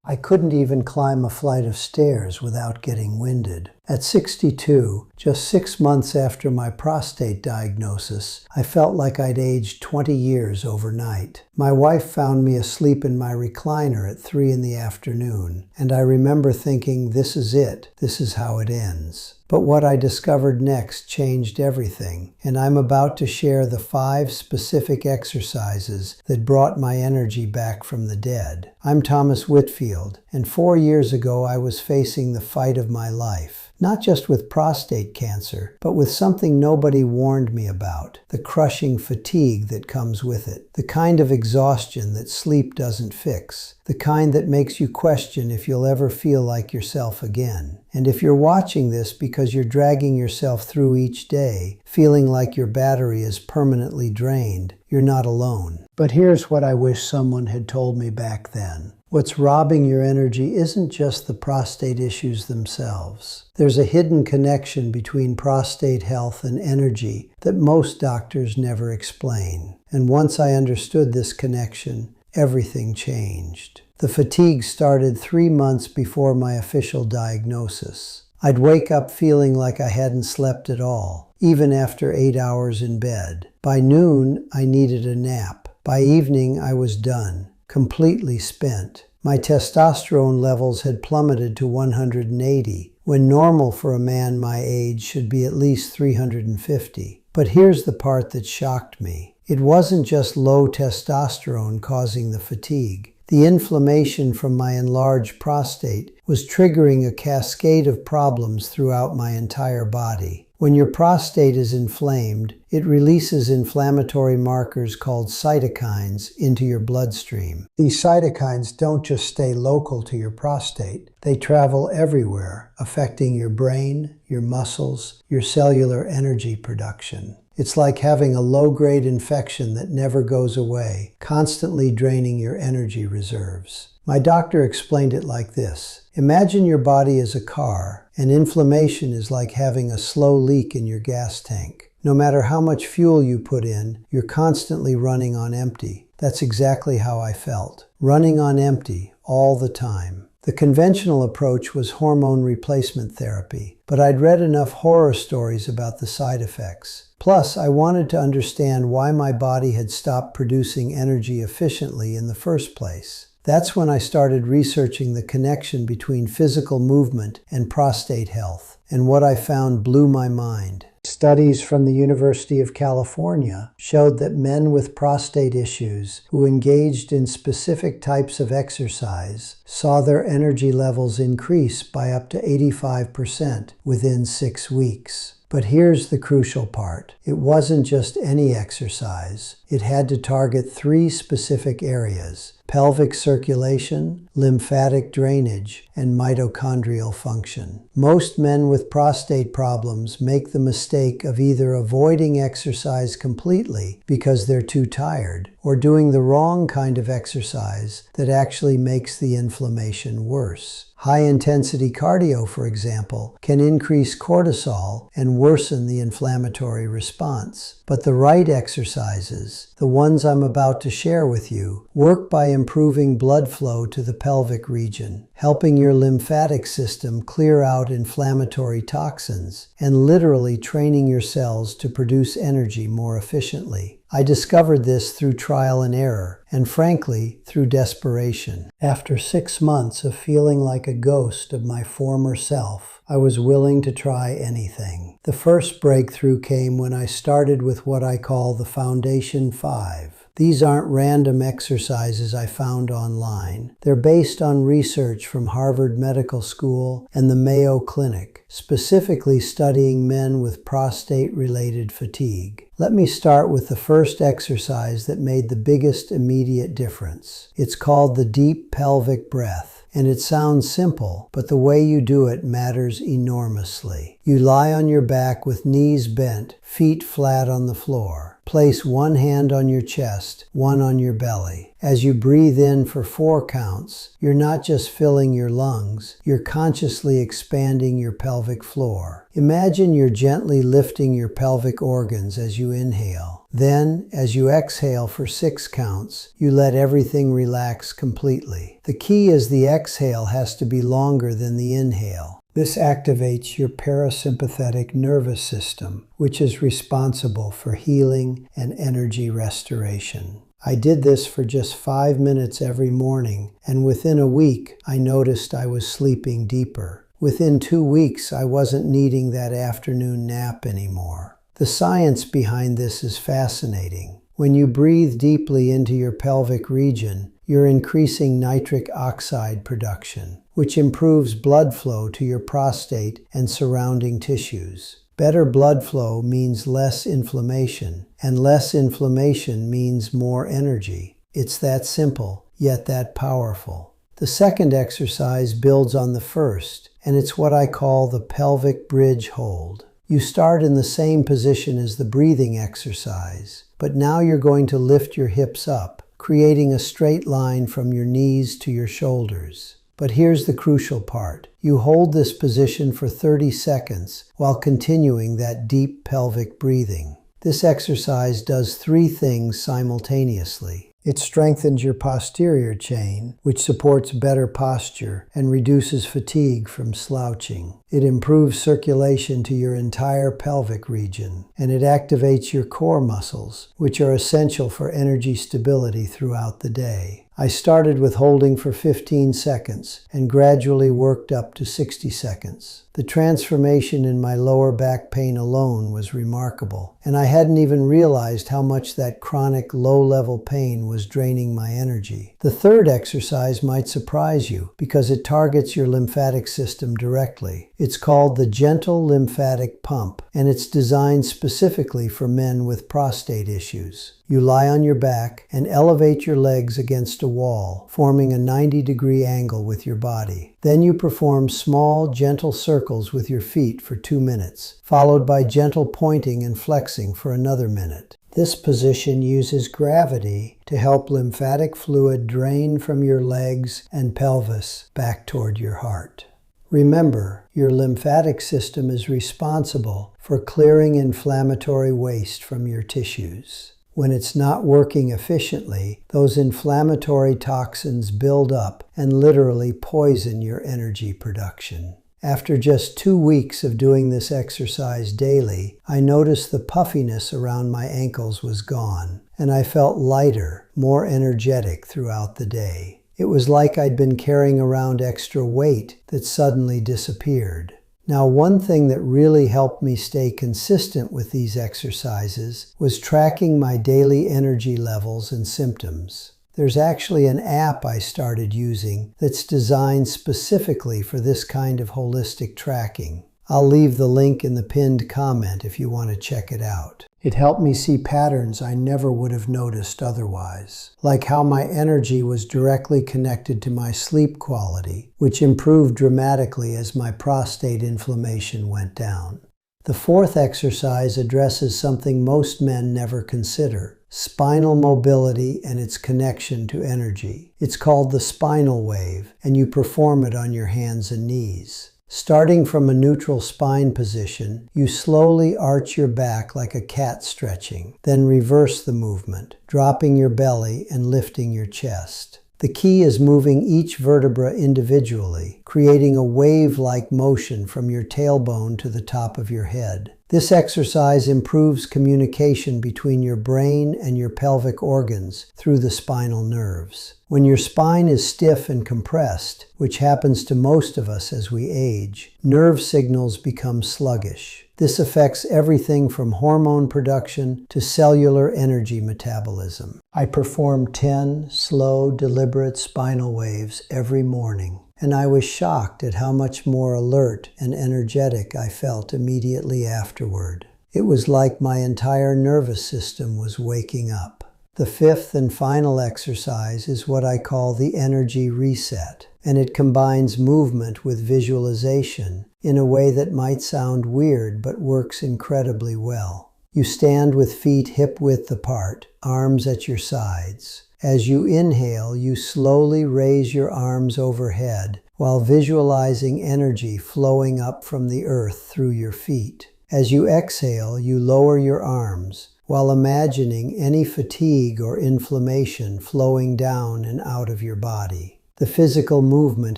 I couldn't even climb a flight of stairs without getting winded. At 62, just 6 months after my prostate diagnosis, I felt like I'd aged 20 years overnight. My wife found me asleep in my recliner at 3 in the afternoon, and I remember thinking, this is it. This is how it ends. But what I discovered next changed everything, and I'm about to share the 5 specific exercises that brought my energy back from the dead. I'm Thomas Whitfield, and 4 years ago I was facing the fight of my life. Not just with prostate cancer, but with something nobody warned me about, the crushing fatigue that comes with it, the kind of exhaustion that sleep doesn't fix, the kind that makes you question if you'll ever feel like yourself again. And if you're watching this because you're dragging yourself through each day, feeling like your battery is permanently drained, you're not alone. But here's what I wish someone had told me back then. What's robbing your energy isn't just the prostate issues themselves. There's a hidden connection between prostate health and energy that most doctors never explain. And once I understood this connection, everything changed. The fatigue started 3 months before my official diagnosis. I'd wake up feeling like I hadn't slept at all, even after 8 hours in bed. By noon, I needed a nap. By evening, I was done. Completely spent. My testosterone levels had plummeted to 180, when normal for a man my age should be at least 350. But here's the part that shocked me. It wasn't just low testosterone causing the fatigue. The inflammation from my enlarged prostate was triggering a cascade of problems throughout my entire body. When your prostate is inflamed, it releases inflammatory markers called cytokines into your bloodstream. These cytokines don't just stay local to your prostate. They travel everywhere, affecting your brain, your muscles, your cellular energy production. It's like having a low-grade infection that never goes away, constantly draining your energy reserves. My doctor explained it like this. Imagine your body as a car, and inflammation is like having a slow leak in your gas tank. No matter how much fuel you put in, you're constantly running on empty. That's exactly how I felt. Running on empty, all the time. The conventional approach was hormone replacement therapy, but I'd read enough horror stories about the side effects. Plus, I wanted to understand why my body had stopped producing energy efficiently in the first place. That's when I started researching the connection between physical movement and prostate health, and what I found blew my mind. Studies from the University of California showed that men with prostate issues who engaged in specific types of exercise saw their energy levels increase by up to 85% within 6 weeks. But here's the crucial part. It wasn't just any exercise. It had to target 3 specific areas: pelvic circulation, lymphatic drainage, and mitochondrial function. Most men with prostate problems make the mistake of either avoiding exercise completely because they're too tired, or doing the wrong kind of exercise that actually makes the inflammation worse. High-intensity cardio, for example, can increase cortisol and worsen the inflammatory response. But the right exercises, the ones I'm about to share with you, work by improving blood flow to the pelvic region, helping your lymphatic system clear out inflammatory toxins, and literally training your cells to produce energy more efficiently. I discovered this through trial and error, and frankly, through desperation. After 6 months of feeling like a ghost of my former self, I was willing to try anything. The first breakthrough came when I started with what I call the Foundation 5. These aren't random exercises I found online. They're based on research from Harvard Medical School and the Mayo Clinic, specifically studying men with prostate-related fatigue. Let me start with the first exercise that made the biggest immediate difference. It's called the deep pelvic breath. And it sounds simple, but the way you do it matters enormously. You lie on your back with knees bent, feet flat on the floor. Place one hand on your chest, one on your belly. As you breathe in for 4 counts, you're not just filling your lungs, you're consciously expanding your pelvic floor. Imagine you're gently lifting your pelvic organs as you inhale. Then, as you exhale for 6 counts, you let everything relax completely. The key is the exhale has to be longer than the inhale. This activates your parasympathetic nervous system, which is responsible for healing and energy restoration. I did this for just 5 minutes every morning, and within a week, I noticed I was sleeping deeper. Within 2 weeks, I wasn't needing that afternoon nap anymore. The science behind this is fascinating. When you breathe deeply into your pelvic region, you're increasing nitric oxide production, which improves blood flow to your prostate and surrounding tissues. Better blood flow means less inflammation, and less inflammation means more energy. It's that simple, yet that powerful. The second exercise builds on the first, and it's what I call the pelvic bridge hold. You start in the same position as the breathing exercise, but now you're going to lift your hips up, creating a straight line from your knees to your shoulders. But here's the crucial part. You hold this position for 30 seconds while continuing that deep pelvic breathing. This exercise does 3 things simultaneously. It strengthens your posterior chain, which supports better posture and reduces fatigue from slouching. It improves circulation to your entire pelvic region, and it activates your core muscles, which are essential for energy stability throughout the day. I started with holding for 15 seconds and gradually worked up to 60 seconds. The transformation in my lower back pain alone was remarkable, and I hadn't even realized how much that chronic low-level pain was draining my energy. The third exercise might surprise you because it targets your lymphatic system directly. It's called the gentle lymphatic pump, and it's designed specifically for men with prostate issues. You lie on your back and elevate your legs against a wall, forming a 90-degree angle with your body. Then you perform small, gentle circles with your feet for 2 minutes, followed by gentle pointing and flexing for another minute. This position uses gravity to help lymphatic fluid drain from your legs and pelvis back toward your heart. Remember, your lymphatic system is responsible for clearing inflammatory waste from your tissues. When it's not working efficiently, those inflammatory toxins build up and literally poison your energy production. After just 2 weeks of doing this exercise daily, I noticed the puffiness around my ankles was gone, and I felt lighter, more energetic throughout the day. It was like I'd been carrying around extra weight that suddenly disappeared. Now, one thing that really helped me stay consistent with these exercises was tracking my daily energy levels and symptoms. There's actually an app I started using that's designed specifically for this kind of holistic tracking. I'll leave the link in the pinned comment if you want to check it out. It helped me see patterns I never would have noticed otherwise, like how my energy was directly connected to my sleep quality, which improved dramatically as my prostate inflammation went down. The fourth exercise addresses something most men never consider: spinal mobility and its connection to energy. It's called the spinal wave, and you perform it on your hands and knees. Starting from a neutral spine position, you slowly arch your back like a cat stretching, then reverse the movement, dropping your belly and lifting your chest. The key is moving each vertebra individually, creating a wave-like motion from your tailbone to the top of your head. This exercise improves communication between your brain and your pelvic organs through the spinal nerves. When your spine is stiff and compressed, which happens to most of us as we age, nerve signals become sluggish. This affects everything from hormone production to cellular energy metabolism. I perform 10 slow, deliberate spinal waves every morning, and I was shocked at how much more alert and energetic I felt immediately afterward. It was like my entire nervous system was waking up. The fifth and final exercise is what I call the energy reset, and it combines movement with visualization in a way that might sound weird but works incredibly well. You stand with feet hip-width apart, arms at your sides. As you inhale, you slowly raise your arms overhead while visualizing energy flowing up from the earth through your feet. As you exhale, you lower your arms while imagining any fatigue or inflammation flowing down and out of your body. The physical movement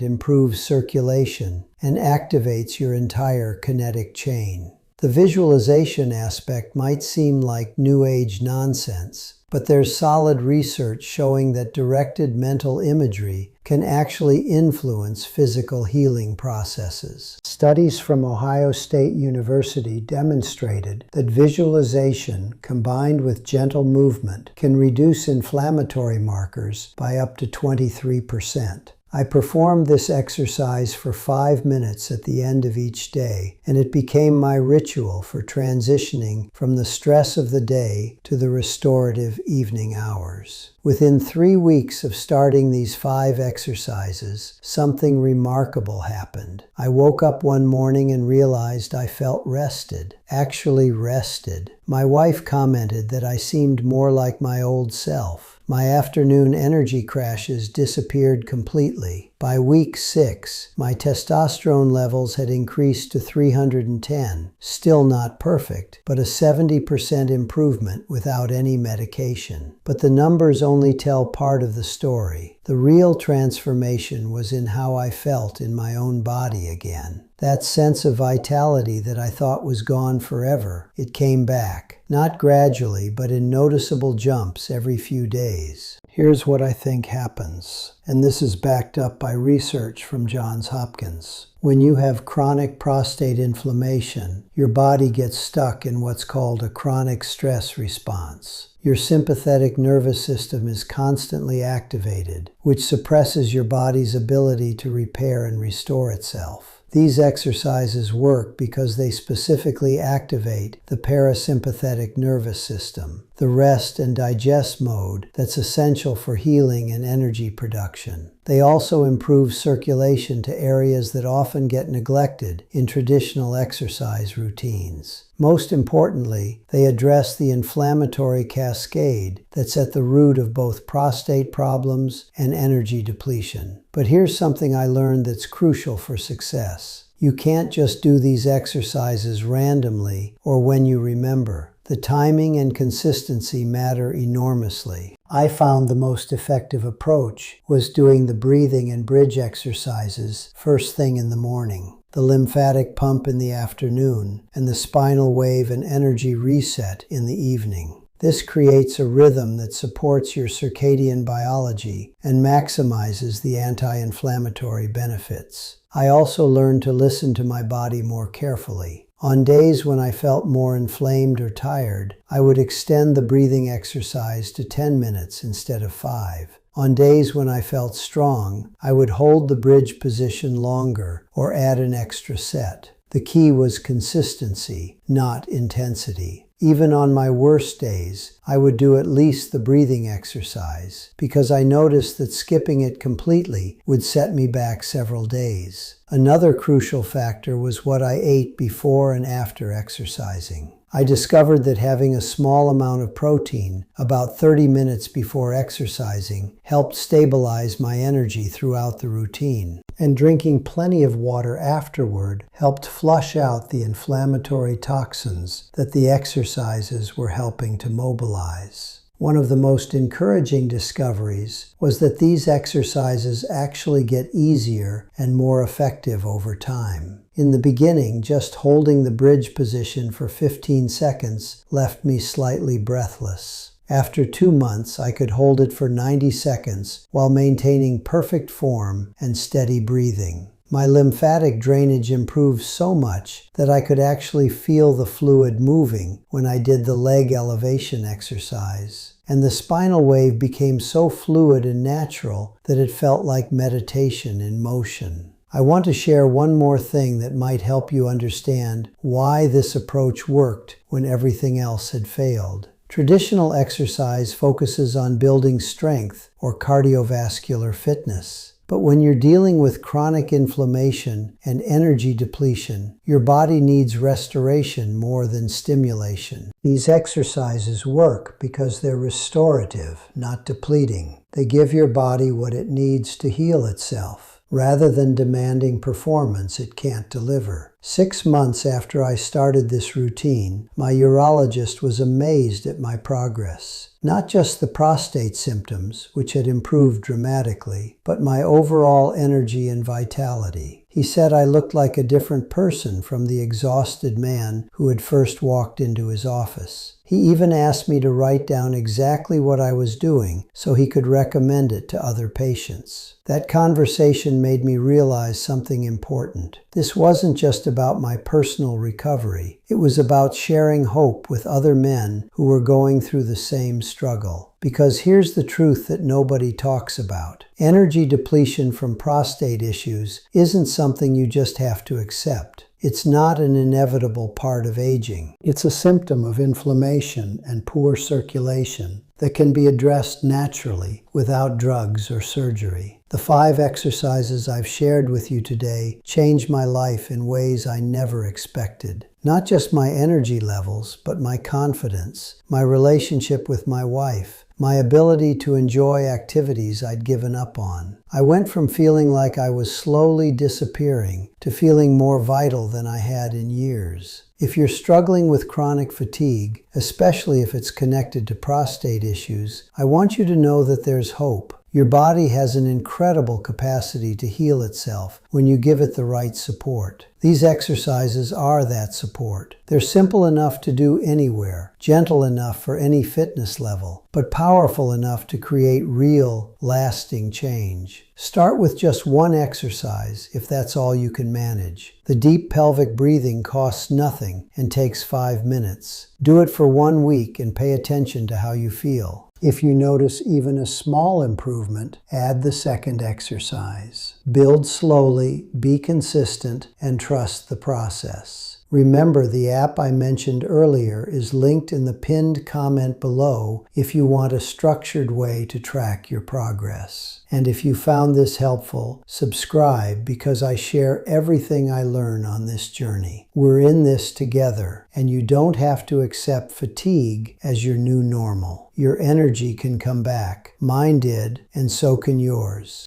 improves circulation and activates your entire kinetic chain. The visualization aspect might seem like New Age nonsense, but there's solid research showing that directed mental imagery can actually influence physical healing processes. Studies from Ohio State University demonstrated that visualization combined with gentle movement can reduce inflammatory markers by up to 23%. I performed this exercise for 5 minutes at the end of each day, and it became my ritual for transitioning from the stress of the day to the restorative evening hours. Within 3 weeks of starting these 5 exercises, something remarkable happened. I woke up one morning and realized I felt rested, actually rested. My wife commented that I seemed more like my old self. My afternoon energy crashes disappeared completely. By week 6, my testosterone levels had increased to 310. Still not perfect, but a 70% improvement without any medication. But the numbers only tell part of the story. The real transformation was in how I felt in my own body again. That sense of vitality that I thought was gone forever, it came back. Not gradually, but in noticeable jumps every few days. Here's what I think happens, and this is backed up by research from Johns Hopkins. When you have chronic prostate inflammation, your body gets stuck in what's called a chronic stress response. Your sympathetic nervous system is constantly activated, which suppresses your body's ability to repair and restore itself. These exercises work because they specifically activate the parasympathetic nervous system, the rest and digest mode that's essential for healing and energy production. They also improve circulation to areas that often get neglected in traditional exercise routines. Most importantly, they address the inflammatory cascade that's at the root of both prostate problems and energy depletion. But here's something I learned that's crucial for success. You can't just do these exercises randomly or when you remember. The timing and consistency matter enormously. I found the most effective approach was doing the breathing and bridge exercises first thing in the morning, the lymphatic pump in the afternoon, and the spinal wave and energy reset in the evening. This creates a rhythm that supports your circadian biology and maximizes the anti-inflammatory benefits. I also learned to listen to my body more carefully. On days when I felt more inflamed or tired, I would extend the breathing exercise to 10 minutes instead of 5. On days when I felt strong, I would hold the bridge position longer or add an extra set. The key was consistency, not intensity. Even on my worst days, I would do at least the breathing exercise because I noticed that skipping it completely would set me back several days. Another crucial factor was what I ate before and after exercising. I discovered that having a small amount of protein, about 30 minutes before exercising, helped stabilize my energy throughout the routine. And drinking plenty of water afterward helped flush out the inflammatory toxins that the exercises were helping to mobilize. One of the most encouraging discoveries was that these exercises actually get easier and more effective over time. In the beginning, just holding the bridge position for 15 seconds left me slightly breathless. After 2 months, I could hold it for 90 seconds while maintaining perfect form and steady breathing. My lymphatic drainage improved so much that I could actually feel the fluid moving when I did the leg elevation exercise. And the spinal wave became so fluid and natural that it felt like meditation in motion. I want to share one more thing that might help you understand why this approach worked when everything else had failed. Traditional exercise focuses on building strength or cardiovascular fitness. But when you're dealing with chronic inflammation and energy depletion, your body needs restoration more than stimulation. These exercises work because they're restorative, not depleting. They give your body what it needs to heal itself, rather than demanding performance it can't deliver. 6 months after I started this routine, my urologist was amazed at my progress. Not just the prostate symptoms, which had improved dramatically, but my overall energy and vitality. He said I looked like a different person from the exhausted man who had first walked into his office. He even asked me to write down exactly what I was doing so he could recommend it to other patients. That conversation made me realize something important. This wasn't just about my personal recovery. It was about sharing hope with other men who were going through the same struggle. Because here's the truth that nobody talks about. Energy depletion from prostate issues isn't something you just have to accept. It's not an inevitable part of aging. It's a symptom of inflammation and poor circulation that can be addressed naturally without drugs or surgery. The 5 exercises I've shared with you today changed my life in ways I never expected. Not just my energy levels, but my confidence, my relationship with my wife, my ability to enjoy activities I'd given up on. I went from feeling like I was slowly disappearing to feeling more vital than I had in years. If you're struggling with chronic fatigue, especially if it's connected to prostate issues, I want you to know that there's hope. Your body has an incredible capacity to heal itself when you give it the right support. These exercises are that support. They're simple enough to do anywhere, gentle enough for any fitness level, but powerful enough to create real, lasting change. Start with just 1 exercise if that's all you can manage. The deep pelvic breathing costs nothing and takes 5 minutes. Do it for 1 week and pay attention to how you feel. If you notice even a small improvement, add the 2nd exercise. Build slowly, be consistent, and trust the process. Remember, the app I mentioned earlier is linked in the pinned comment below if you want a structured way to track your progress. And if you found this helpful, subscribe because I share everything I learn on this journey. We're in this together, and you don't have to accept fatigue as your new normal. Your energy can come back. Mine did, and so can yours.